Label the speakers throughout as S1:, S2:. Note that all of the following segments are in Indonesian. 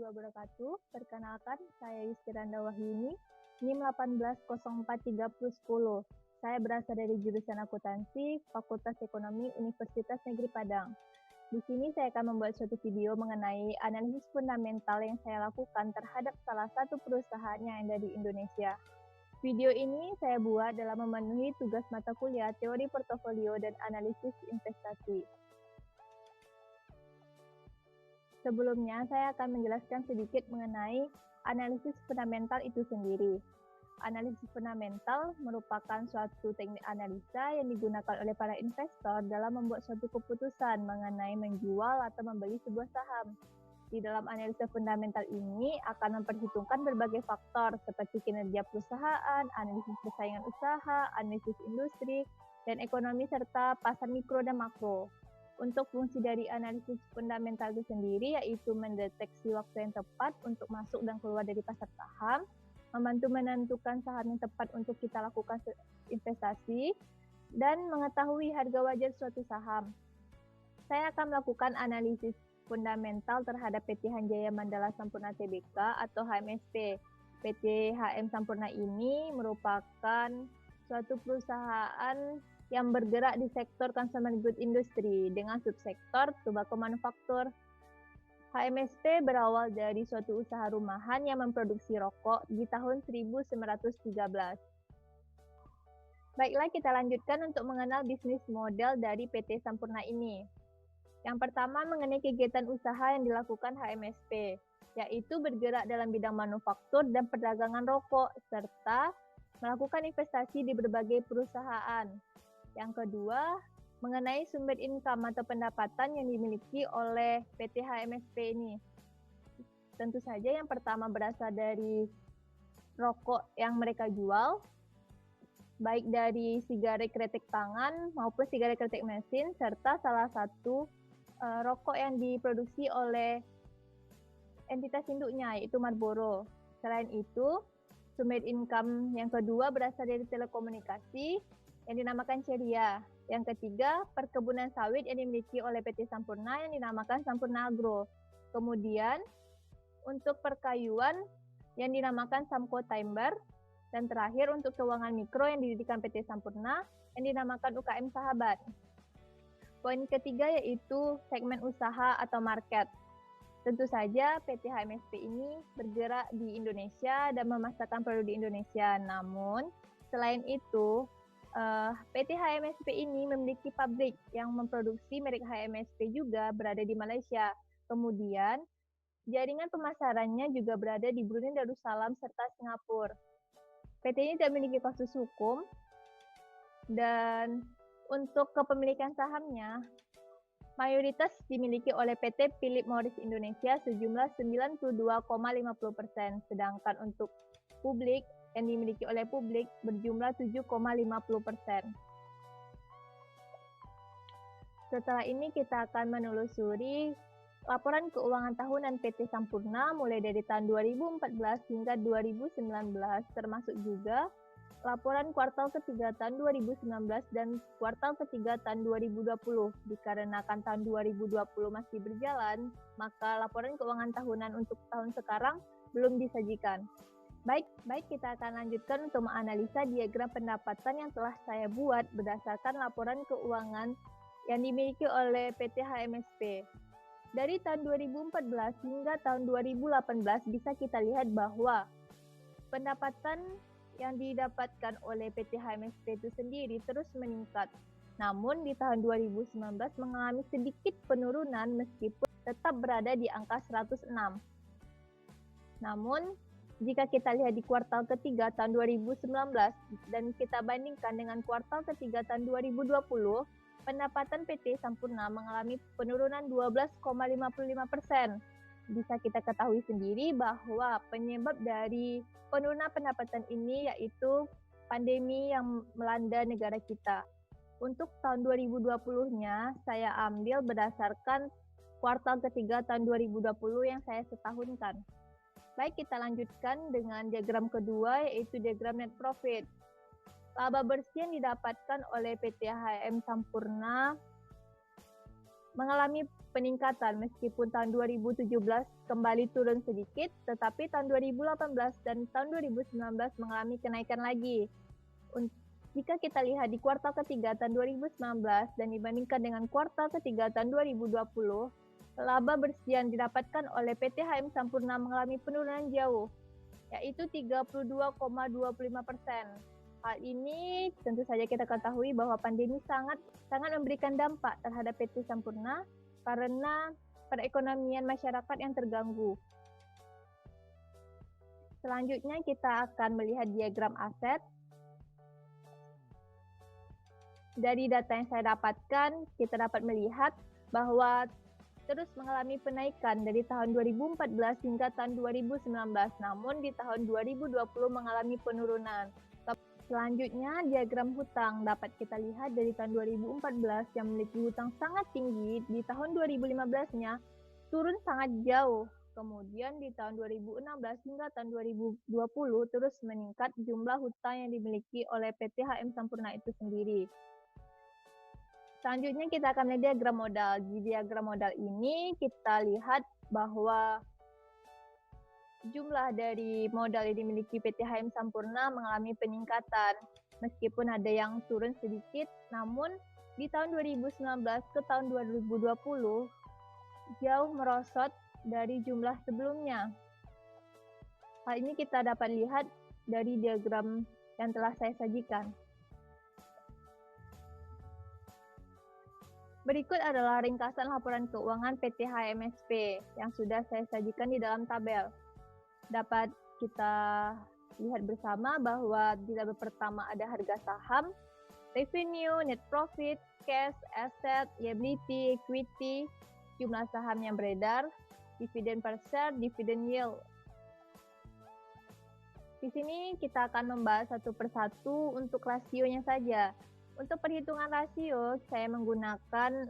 S1: warahmatullahi wabarakatuh. Perkenalkan, saya Yustiranda Wahyuni, NIM 18043010. Saya berasal dari jurusan akuntansi, Fakultas Ekonomi Universitas Negeri Padang. Di sini saya akan membuat suatu video mengenai analisis fundamental yang saya lakukan terhadap salah satu perusahaan yang ada di Indonesia. Video ini saya buat dalam memenuhi tugas mata kuliah teori portofolio dan analisis investasi. Sebelumnya, saya akan menjelaskan sedikit mengenai analisis fundamental itu sendiri. Analisis fundamental merupakan suatu teknik analisa yang digunakan oleh para investor dalam membuat suatu keputusan mengenai menjual atau membeli sebuah saham. Di dalam analisa fundamental ini akan memperhitungkan berbagai faktor seperti kinerja perusahaan, analisis persaingan usaha, analisis industri, dan ekonomi serta pasar mikro dan makro. Untuk fungsi dari analisis fundamental itu sendiri yaitu mendeteksi waktu yang tepat untuk masuk dan keluar dari pasar saham, membantu menentukan saham yang tepat untuk kita lakukan investasi, dan mengetahui harga wajar suatu saham. Saya akan melakukan analisis fundamental terhadap PT Hanjaya Mandala Sampurna Tbk atau HMSP. PT HM Sampurna ini merupakan suatu perusahaan yang bergerak di sektor consumer good industry dengan subsektor tobacco manufaktur. HMSP berawal dari suatu usaha rumahan yang memproduksi rokok di tahun 1913. Baiklah, kita lanjutkan untuk mengenal bisnis model dari PT Sampurna ini. Yang pertama mengenai kegiatan usaha yang dilakukan HMSP, yaitu bergerak dalam bidang manufaktur dan perdagangan rokok, serta melakukan investasi di berbagai perusahaan. Yang kedua, mengenai sumber income atau pendapatan yang dimiliki oleh PT HMSP ini. Tentu saja yang pertama berasal dari rokok yang mereka jual, baik dari sigaret kretek tangan maupun sigaret kretek mesin, serta salah satu rokok yang diproduksi oleh entitas induknya, yaitu Marlboro. Selain itu, sumber income yang kedua berasal dari telekomunikasi, yang dinamakan Ceria. Yang ketiga, perkebunan sawit yang dimiliki oleh PT Sampurna yang dinamakan Sampurna Agro. Kemudian, untuk perkayuan yang dinamakan Samco Timber. Dan terakhir, untuk keuangan mikro yang didirikan PT Sampurna yang dinamakan UKM Sahabat. Poin ketiga yaitu segmen usaha atau market. Tentu saja PT HMSP ini bergerak di Indonesia dan memasarkan produk di Indonesia. Namun, selain itu, PT HMSP ini memiliki pabrik yang memproduksi merek HMSP juga berada di Malaysia. Kemudian, jaringan pemasarannya juga berada di Brunei Darussalam serta Singapura. PT ini tidak memiliki kasus hukum, dan untuk kepemilikan sahamnya, mayoritas dimiliki oleh PT Philip Morris Indonesia sejumlah 92,50%, sedangkan untuk publik yang dimiliki oleh publik berjumlah 7,50%. Setelah ini kita akan menelusuri laporan keuangan tahunan PT Sampurna mulai dari tahun 2014 hingga 2019, termasuk juga laporan kuartal ketiga tahun 2019 dan kuartal ketiga tahun 2020. Dikarenakan tahun 2020 masih berjalan, maka laporan keuangan tahunan untuk tahun sekarang belum disajikan. Baik, kita akan lanjutkan untuk menganalisa diagram pendapatan yang telah saya buat berdasarkan laporan keuangan yang dimiliki oleh PT HMSP. Dari tahun 2014 hingga tahun 2018 bisa kita lihat bahwa pendapatan yang didapatkan oleh PT HMSP itu sendiri terus meningkat. Namun di tahun 2019 mengalami sedikit penurunan meskipun tetap berada di angka 106. Namun, jika kita lihat di kuartal ketiga tahun 2019 dan kita bandingkan dengan kuartal ketiga tahun 2020, pendapatan PT Sampurna mengalami penurunan 12,55%. Bisa kita ketahui sendiri bahwa penyebab dari penurunan pendapatan ini yaitu pandemi yang melanda negara kita. Untuk tahun 2020-nya, saya ambil berdasarkan kuartal ketiga tahun 2020 yang saya setahunkan. Baik, kita lanjutkan dengan diagram kedua, yaitu diagram net profit. Laba bersih yang didapatkan oleh PT HM Sampurna mengalami peningkatan meskipun tahun 2017 kembali turun sedikit, tetapi tahun 2018 dan tahun 2019 mengalami kenaikan lagi. Jika kita lihat di kuartal ketiga tahun 2019 dan dibandingkan dengan kuartal ketiga tahun 2020, laba bersih yang didapatkan oleh PT HM Sampurna mengalami penurunan jauh, yaitu 32,25%. Hal ini tentu saja kita ketahui bahwa pandemi sangat memberikan dampak terhadap PT Sampurna karena perekonomian masyarakat yang terganggu. Selanjutnya kita akan melihat diagram aset. Dari data yang saya dapatkan, kita dapat melihat bahwa terus mengalami penaikan dari tahun 2014 hingga tahun 2019, namun di tahun 2020 mengalami penurunan. Selanjutnya, diagram hutang dapat kita lihat dari tahun 2014 yang memiliki hutang sangat tinggi, di tahun 2015-nya turun sangat jauh. Kemudian di tahun 2016 hingga tahun 2020 terus meningkat jumlah hutang yang dimiliki oleh PT HM Sampurna itu sendiri. Selanjutnya kita akan melihat diagram modal. Di diagram modal ini kita lihat bahwa jumlah dari modal yang dimiliki PT HM Sampurna mengalami peningkatan. Meskipun ada yang turun sedikit, namun di tahun 2019 ke tahun 2020 jauh merosot dari jumlah sebelumnya. Hal ini kita dapat lihat dari diagram yang telah saya sajikan. Berikut adalah ringkasan laporan keuangan PT HMSP yang sudah saya sajikan di dalam tabel. Dapat kita lihat bersama bahwa di tabel pertama ada harga saham, revenue, net profit, cash, asset, liability, equity, jumlah saham yang beredar, dividen per share, dividen yield. Di sini kita akan membahas satu persatu untuk rasionya saja. Untuk perhitungan rasio, saya menggunakan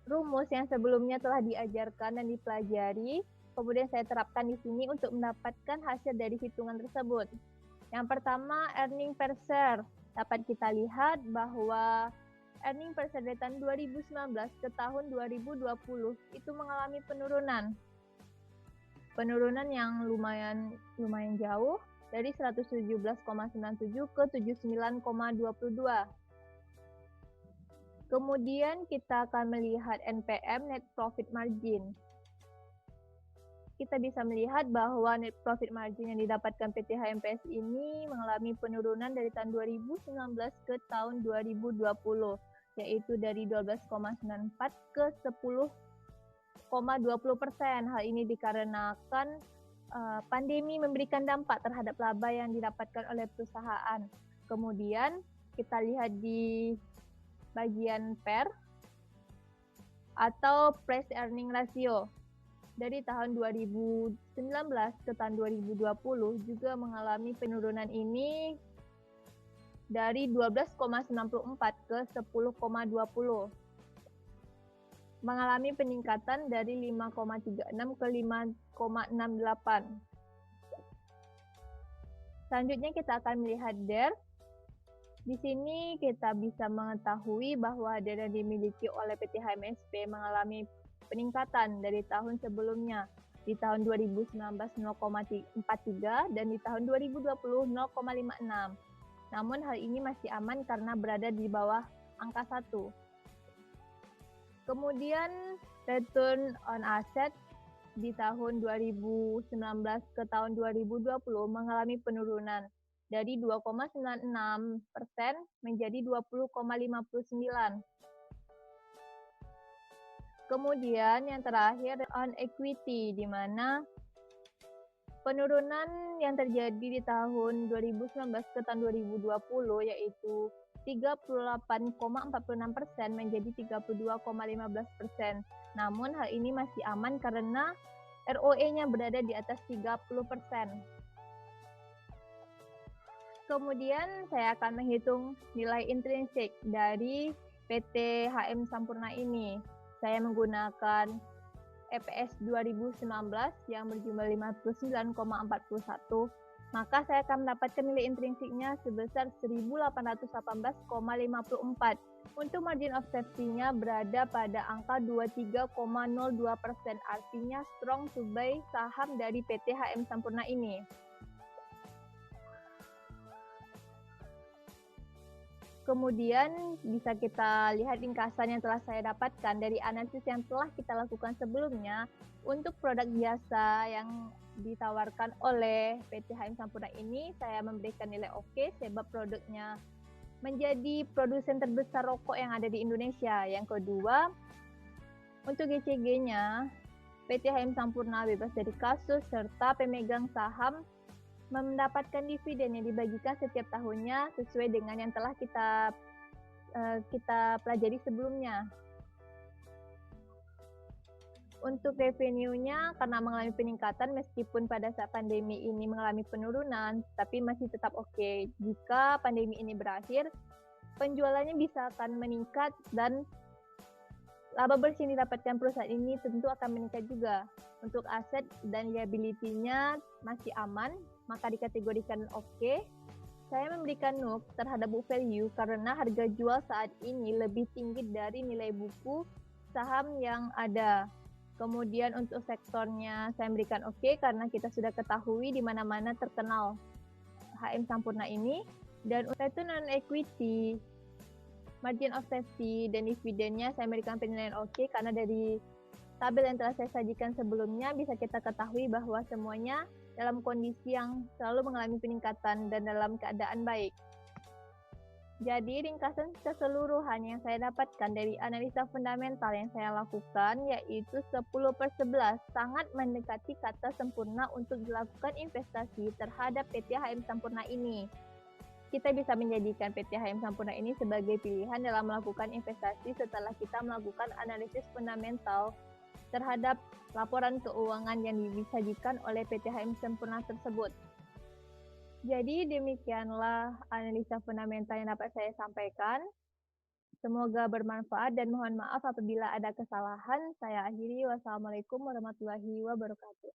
S1: rumus yang sebelumnya telah diajarkan dan dipelajari. Kemudian saya terapkan di sini untuk mendapatkan hasil dari hitungan tersebut. Yang pertama, earning per share. Dapat kita lihat bahwa earning per share dari tahun 2019 ke tahun 2020 itu mengalami penurunan. Penurunan yang lumayan jauh dari 117,97 ke 79,22. Kemudian kita akan melihat NPM, net profit margin. Kita bisa melihat bahwa net profit margin yang didapatkan PT HMPS ini mengalami penurunan dari tahun 2019 ke tahun 2020, yaitu dari 12,94 ke 10,20%. Hal ini dikarenakan pandemi memberikan dampak terhadap laba yang didapatkan oleh perusahaan. Kemudian kita lihat di bagian PER atau price earning ratio. Dari tahun 2019 ke tahun 2020 juga mengalami penurunan ini dari 12,94 ke 10,20. Mengalami peningkatan dari 5,36 ke 5,68. Selanjutnya kita akan melihat DER. Di sini kita bisa mengetahui bahwa DER yang dimiliki oleh PT HMSP mengalami peningkatan dari tahun sebelumnya. Di tahun 2019 0,43 dan di tahun 2020 0,56. Namun hal ini masih aman karena berada di bawah angka 1. Kemudian return on asset di tahun 2019 ke tahun 2020 mengalami penurunan dari 2,96% menjadi 20,59%. Kemudian yang terakhir on equity, di mana penurunan yang terjadi di tahun 2019 ke tahun 2020 yaitu 38,46% menjadi 32,15%. Namun hal ini masih aman karena ROE-nya berada di atas 30%. Kemudian saya akan menghitung nilai intrinsik dari PT HM Sampurna ini. Saya menggunakan EPS 2019 yang berjumlah 59,41 maka saya akan mendapatkan nilai intrinsiknya sebesar 1.818,54. Untuk margin of safety-nya berada pada angka 23,02%, artinya strong to buy saham dari PT HM Sampurna ini. Kemudian bisa kita lihat ringkasan yang telah saya dapatkan dari analisis yang telah kita lakukan sebelumnya. Untuk produk jasa yang ditawarkan oleh PT HM Sampurna ini, saya memberikan nilai oke sebab produknya menjadi produsen terbesar rokok yang ada di Indonesia. Yang kedua, untuk GCG-nya, PT HM Sampurna bebas dari kasus serta pemegang saham mendapatkan dividen yang dibagikan setiap tahunnya sesuai dengan yang telah kita pelajari sebelumnya. Untuk revenue-nya karena mengalami peningkatan meskipun pada saat pandemi ini mengalami penurunan, tapi masih tetap oke. Jika pandemi ini berakhir, penjualannya bisa akan meningkat dan laba bersih yang didapatkan perusahaan ini tentu akan meningkat juga. Untuk aset dan liability-nya masih aman, maka dikategorikan oke. Saya memberikan NUK terhadap book value karena harga jual saat ini lebih tinggi dari nilai buku saham yang ada. Kemudian untuk sektornya saya memberikan oke karena kita sudah ketahui di mana-mana terkenal HM Sampurna ini. Dan untuk non equity, margin of safety dan dividennya saya memberikan penilaian oke karena dari tabel yang telah saya sajikan sebelumnya bisa kita ketahui bahwa semuanya dalam kondisi yang selalu mengalami peningkatan dan dalam keadaan baik. Jadi ringkasan keseluruhan yang saya dapatkan dari analisa fundamental yang saya lakukan yaitu 10/11, sangat mendekati kata sempurna untuk dilakukan investasi terhadap PT HM Sampurna ini. Kita bisa menjadikan PT HM Sampurna ini sebagai pilihan dalam melakukan investasi setelah kita melakukan analisis fundamental terhadap laporan keuangan yang disajikan oleh PT HM Sampurna tersebut. Jadi demikianlah analisa fundamental yang dapat saya sampaikan. Semoga bermanfaat dan mohon maaf apabila ada kesalahan. Saya akhiri. Wassalamualaikum warahmatullahi wabarakatuh.